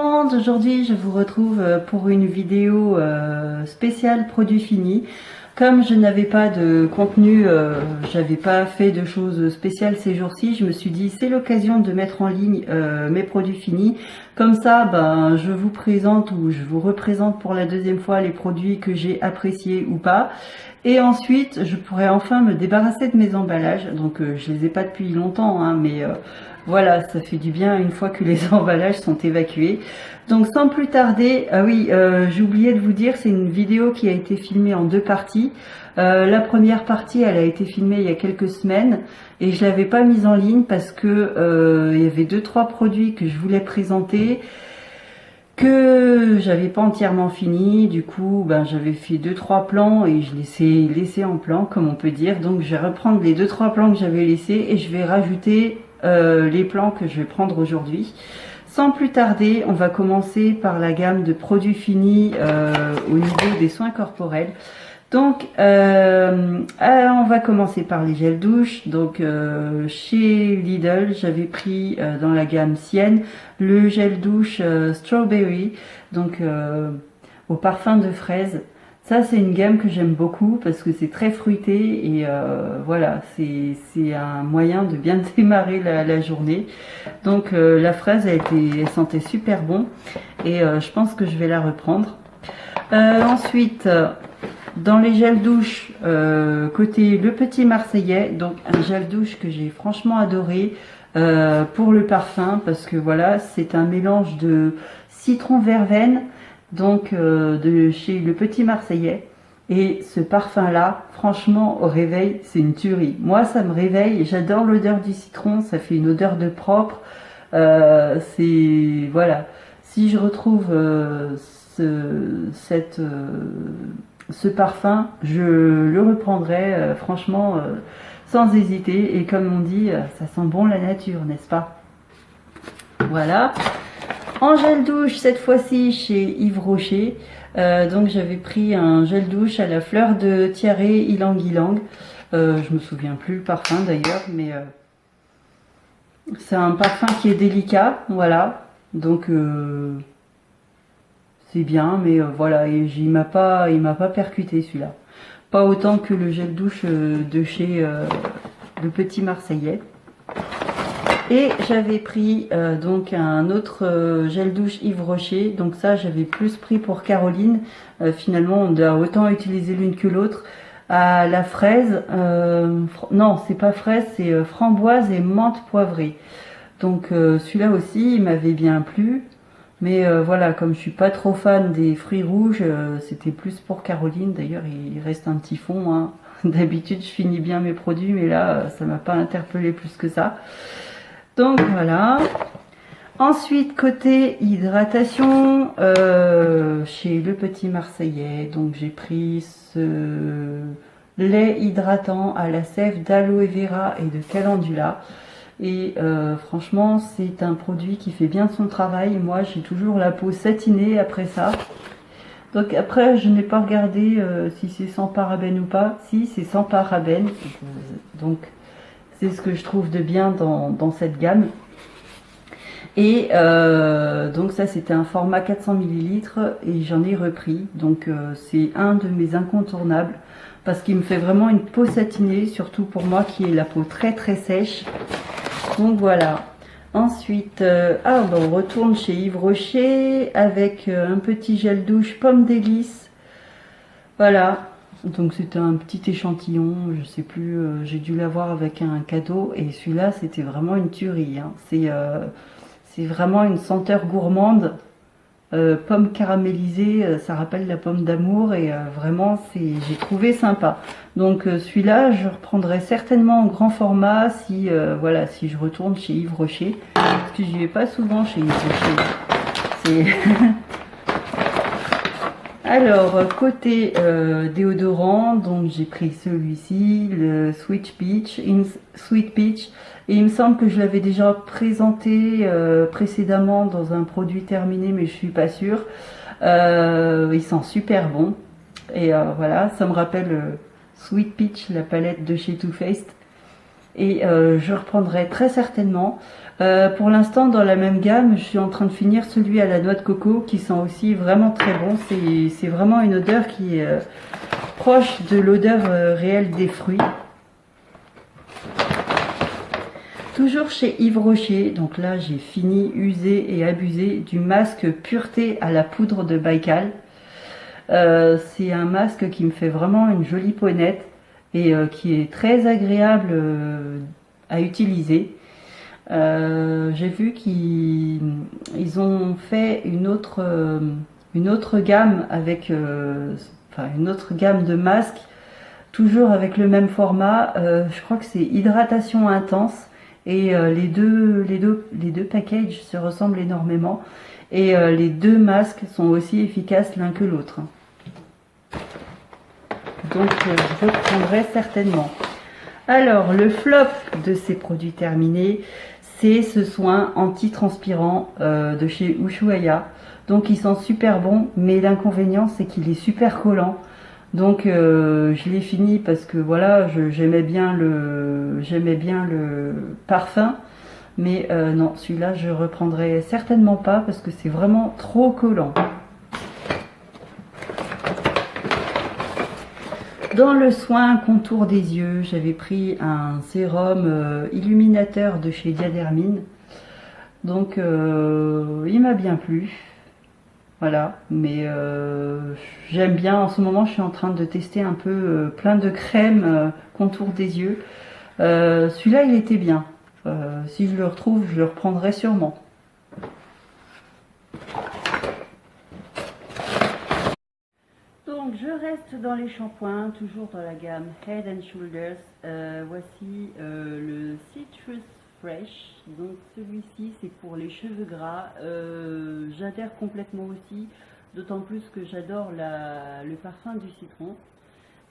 monde, aujourd'hui je vous retrouve pour une vidéo spéciale produits finis. Comme je n'avais pas de contenu, j'avais pas fait de choses spéciales ces jours-ci, je me suis dit c'est l'occasion de mettre en ligne mes produits finis. Comme ça, ben, je vous présente ou je vous représente pour la deuxième fois les produits que j'ai appréciés ou pas. Et ensuite, je pourrais enfin me débarrasser de mes emballages. Donc, je les ai pas depuis longtemps, hein, mais voilà, ça fait du bien une fois que les emballages sont évacués. Donc, sans plus tarder, ah oui, j'ai oublié de vous dire, c'est une vidéo qui a été filmée en deux parties. La première partie, elle a été filmée il y a quelques semaines et je l'avais pas mise en ligne parce que il y avait 2-3 produits que je voulais présenter, que j'avais pas entièrement fini. Du coup, ben, j'avais fait 2-3 plans et je les ai laissés en plan, comme on peut dire. Donc, je vais reprendre les 2-3 plans que j'avais laissés et je vais rajouter les plans que je vais prendre aujourd'hui. Sans plus tarder, on va commencer par la gamme de produits finis au niveau des soins corporels. Donc, on va commencer par les gels douche. Donc, chez Lidl, j'avais pris dans la gamme Sienne le gel douche Strawberry, donc au parfum de fraise. Ça, c'est une gamme que j'aime beaucoup parce que c'est très fruité et voilà, c'est un moyen de bien démarrer la journée. Donc, la fraise, elle sentait super bon et je pense que je vais la reprendre. Ensuite, dans les gels douche, côté Le Petit Marseillais, donc un gel douche que j'ai franchement adoré pour le parfum, parce que voilà, c'est un mélange de citron verveine, donc de chez Le Petit Marseillais. Et ce parfum-là, franchement, au réveil, c'est une tuerie. Moi, ça me réveille, j'adore l'odeur du citron, ça fait une odeur de propre. C'est, voilà, si je retrouve ce parfum, je le reprendrai franchement sans hésiter. Et comme on dit, ça sent bon la nature, n'est-ce pas? Voilà. En gel douche, cette fois-ci chez Yves Rocher. Donc j'avais pris un gel douche à la fleur de tiare ylang ylang. Je me souviens plus le parfum d'ailleurs, mais c'est un parfum qui est délicat, voilà. Donc c'est bien, mais voilà, et il m'a pas percuté celui-là. Pas autant que le gel douche de chez Le Petit Marseillais. Et j'avais pris donc un autre gel douche Yves Rocher. Donc ça, j'avais plus pris pour Caroline. Finalement, on doit autant utiliser l'une que l'autre. À la fraise, non, c'est pas fraise, c'est framboise et menthe poivrée. Donc celui-là aussi, il m'avait bien plu. Mais voilà, comme je suis pas trop fan des fruits rouges, c'était plus pour Caroline. D'ailleurs, il reste un petit fond, hein. D'habitude, je finis bien mes produits, mais là, ça m'a pas interpellé plus que ça. Donc voilà. Ensuite, côté hydratation, chez Le Petit Marseillais, donc j'ai pris ce lait hydratant à la sève d'aloe vera et de calendula. Et franchement, c'est un produit qui fait bien son travail. Moi, j'ai toujours la peau satinée après ça. Donc après, je n'ai pas regardé si c'est sans parabènes ou pas. Si, c'est sans parabènes. Donc, c'est ce que je trouve de bien dans cette gamme. Et donc ça, c'était un format 400 ml et j'en ai repris. Donc c'est un de mes incontournables parce qu'il me fait vraiment une peau satinée, surtout pour moi qui ai la peau très très sèche. Donc voilà. Ensuite, on retourne chez Yves Rocher avec un petit gel douche pomme d'église. Voilà. Donc c'était un petit échantillon, je sais plus, j'ai dû l'avoir avec un cadeau et celui-là c'était vraiment une tuerie. Hein. C'est vraiment une senteur gourmande, pomme caramélisée, ça rappelle la pomme d'amour et vraiment j'ai trouvé sympa. Donc celui-là je reprendrai certainement en grand format si voilà, si je retourne chez Yves Rocher, parce que j'y vais pas souvent chez Yves Rocher. C'est alors côté déodorant, donc j'ai pris celui-ci, le Sweet Peach, et il me semble que je l'avais déjà présenté précédemment dans un produit terminé, mais je suis pas sûre. Il sent super bon et voilà, ça me rappelle Sweet Peach, la palette de chez Too Faced. et je reprendrai très certainement. Pour l'instant, dans la même gamme, je suis en train de finir celui à la noix de coco qui sent aussi vraiment très bon. C'est vraiment une odeur qui est proche de l'odeur réelle des fruits. Toujours chez Yves Rocher, donc là j'ai fini, usé et abusé du masque pureté à la poudre de Baïkal. C'est un masque qui me fait vraiment une jolie poinette et qui est très agréable à utiliser. J'ai vu qu'ils ont fait une autre gamme avec une autre gamme de masques, toujours avec le même format. Je crois que c'est hydratation intense et les deux packages se ressemblent énormément et les deux masques sont aussi efficaces l'un que l'autre. Donc je reprendrai certainement. Alors le flop de ces produits terminés, c'est ce soin anti-transpirant de chez Ushuaïa. Donc il sent super bon, mais l'inconvénient c'est qu'il est super collant. Donc je l'ai fini parce que voilà, j'aimais bien le parfum, mais non, celui-là je reprendrai certainement pas parce que c'est vraiment trop collant. Dans le soin contour des yeux, j'avais pris un sérum illuminateur de chez Diadermine. Donc il m'a bien plu. Voilà, mais j'aime bien. En ce moment, je suis en train de tester un peu plein de crèmes contour des yeux. Celui-là, il était bien. Si je le retrouve, je le reprendrai sûrement. Donc je reste dans les shampoings, toujours dans la gamme Head and Shoulders. Voici le Citrus Fresh. Donc celui-ci c'est pour les cheveux gras. J'adhère complètement aussi, d'autant plus que j'adore le parfum du citron.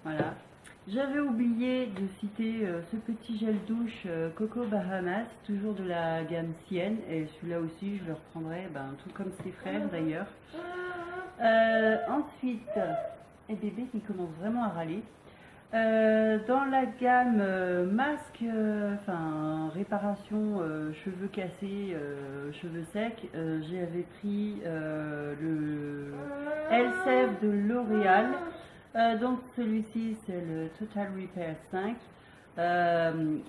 Voilà. J'avais oublié de citer ce petit gel douche Coco Bahamas, toujours de la gamme Sienne, et celui-là aussi je le reprendrai, tout comme ses frères d'ailleurs. Ensuite, et bébé qui commence vraiment à râler. Dans la gamme masque, réparation cheveux cassés, cheveux secs, j'avais pris le Elseve de L'Oréal. Donc celui-ci c'est le Total Repair 5.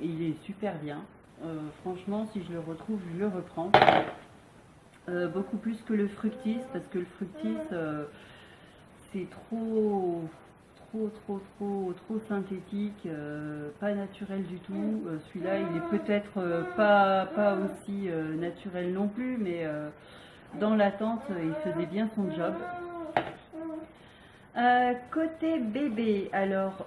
Il est super bien. Franchement, si je le retrouve, je le reprends. Beaucoup plus que le Fructis, parce que le Fructis c'est trop synthétique, pas naturel du tout. Celui-là il est peut-être pas aussi naturel non plus, mais dans l'attente il faisait bien son job. Côté bébé, alors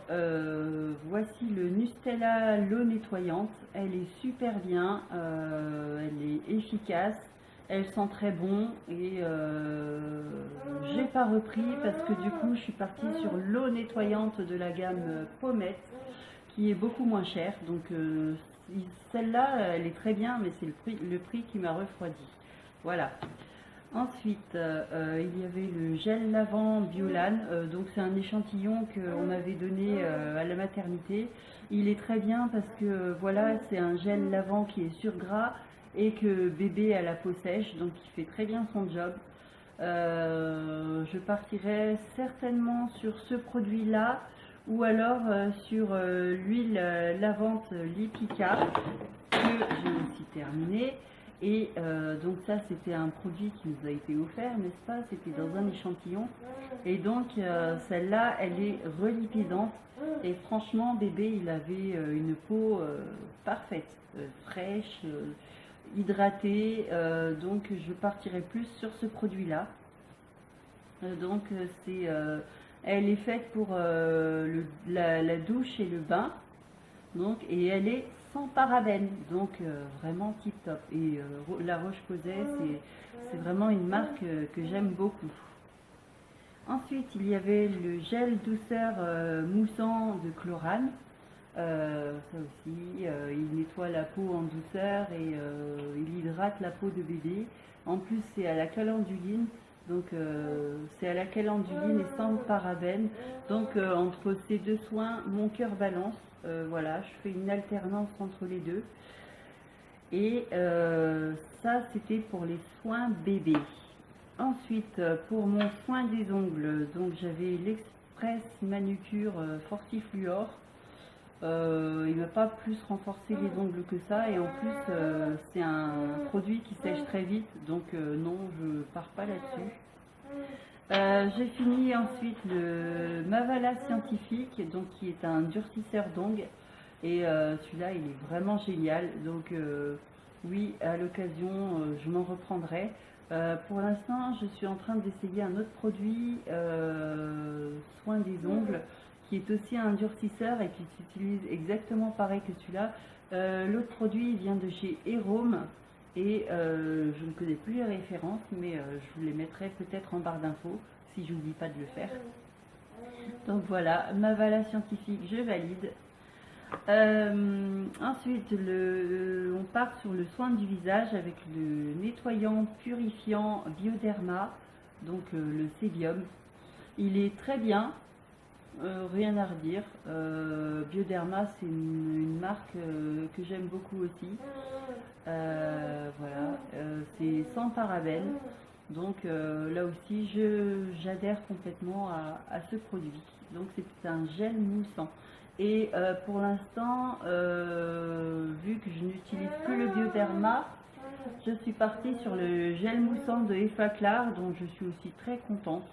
voici le Nustella l'eau nettoyante. Elle est super bien, elle est efficace, elle sent très bon et j'ai pas repris parce que du coup je suis partie sur l'eau nettoyante de la gamme Pommette qui est beaucoup moins chère. Donc celle-là elle est très bien, mais c'est le prix qui m'a refroidi. Voilà. Ensuite, il y avait le gel lavant Biolan, donc c'est un échantillon qu'on m'avait donné à la maternité. Il est très bien parce que voilà, c'est un gel lavant qui est sur gras et que bébé a la peau sèche, donc il fait très bien son job. Je partirai certainement sur ce produit-là ou alors sur l'huile lavante Lipica que j'ai aussi terminé. Et donc ça c'était un produit qui nous a été offert, n'est-ce pas? C'était dans un échantillon. Et donc celle-là elle est relipidante. Et franchement bébé il avait une peau parfaite, fraîche, hydratée. Donc je partirai plus sur ce produit-là. Donc elle est faite pour la douche et le bain. Donc, et elle est sans parabènes, donc vraiment tip top. Et la Roche-Posay, c'est vraiment une marque que j'aime beaucoup. Ensuite, il y avait le gel douceur moussant de Chlorane. Ça aussi, il nettoie la peau en douceur et il hydrate la peau de bébé. En plus, c'est à la calenduline. Donc c'est à la calenduline et sans parabènes. Donc entre ces deux soins, mon cœur balance. Voilà, je fais une alternance entre les deux. Et ça, c'était pour les soins bébés. Ensuite, pour mon soin des ongles, donc j'avais l'Express Manucure Fortifluor. Il ne va pas plus renforcer les ongles que ça, et en plus c'est un produit qui sèche très vite, donc non, je pars pas là-dessus. J'ai fini ensuite le Mavala Scientifique, donc qui est un durcisseur d'ongles, et celui-là il est vraiment génial, donc oui, à l'occasion je m'en reprendrai. Pour l'instant je suis en train d'essayer un autre produit, soin des ongles, qui est aussi un durcisseur et qui s'utilise exactement pareil que celui-là. L'autre produit vient de chez Erome, et je ne connais plus les références, mais je vous les mettrai peut-être en barre d'infos si j'oublie pas de le faire. Donc voilà, Mavala Scientifique, je valide. Ensuite, on part sur le soin du visage avec le nettoyant purifiant Bioderma, donc le Sébium. Il est très bien, rien à redire. Bioderma, c'est une marque que j'aime beaucoup aussi. Voilà, c'est sans parabènes, donc là aussi j'adhère complètement à ce produit. Donc c'est un gel moussant, et pour l'instant vu que je n'utilise plus le Bioderma, je suis partie sur le gel moussant de Effaclar, dont je suis aussi très contente.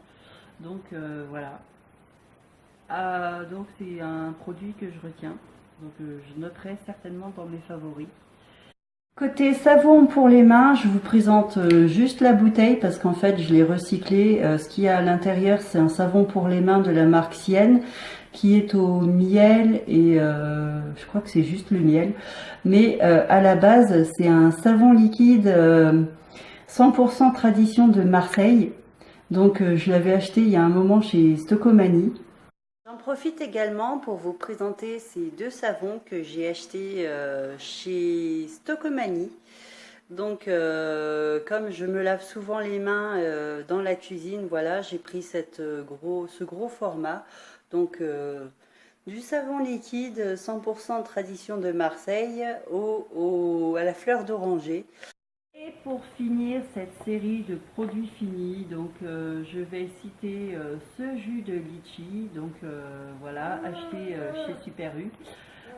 Donc voilà, donc c'est un produit que je retiens, donc je noterai certainement dans mes favoris. Côté savon pour les mains, je vous présente juste la bouteille parce qu'en fait je l'ai recyclé. Ce qu'il y a à l'intérieur, c'est un savon pour les mains de la marque Sienne, qui est au miel, et je crois que c'est juste le miel. Mais à la base, c'est un savon liquide 100% tradition de Marseille. Donc je l'avais acheté il y a un moment chez Stocomanie. J'en profite également pour vous présenter ces deux savons que j'ai achetés chez Stocomanie. Donc comme je me lave souvent les mains dans la cuisine, voilà, j'ai pris ce gros format. Donc du savon liquide 100% tradition de Marseille à la fleur d'oranger. Et pour finir cette série de produits finis, donc je vais citer ce jus de litchi, donc voilà, acheté chez Super U.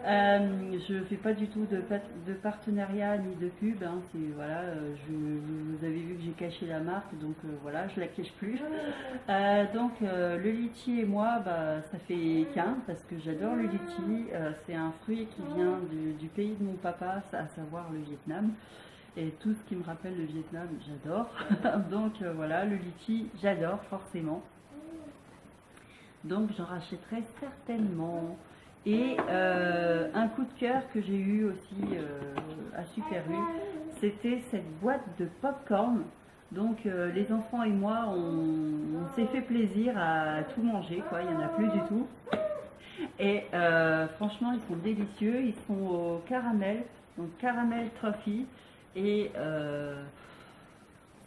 Je ne fais pas du tout de partenariat ni de pub, hein, voilà, vous avez vu que j'ai caché la marque, donc voilà, je la cache plus. Donc le litchi et moi, ça fait qu'un, parce que j'adore le litchi. C'est un fruit qui vient du pays de mon papa, à savoir le Vietnam. Et tout ce qui me rappelle le Vietnam, j'adore. Donc voilà, le litchi, j'adore forcément. Donc j'en rachèterai certainement. Et un coup de cœur que j'ai eu aussi à Super U, c'était cette boîte de popcorn. Donc les enfants et moi, on s'est fait plaisir à tout manger, quoi. Il n'y en a plus du tout. Et franchement, ils sont délicieux. Ils sont au caramel, donc caramel toffee. Et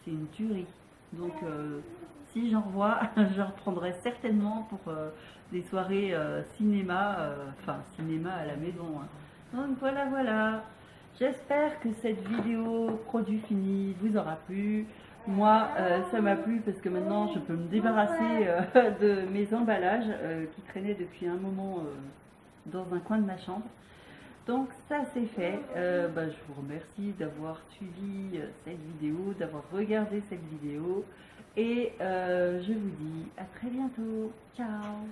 c'est une tuerie. Donc si j'en revois, je reprendrai certainement pour des soirées cinéma, enfin cinéma à la maison, hein. Donc voilà, j'espère que cette vidéo produit fini vous aura plu. Moi ça m'a plu parce que maintenant je peux me débarrasser de mes emballages qui traînaient depuis un moment dans un coin de ma chambre. Donc ça c'est fait. Je vous remercie d'avoir suivi cette vidéo, d'avoir regardé cette vidéo, et je vous dis à très bientôt. Ciao.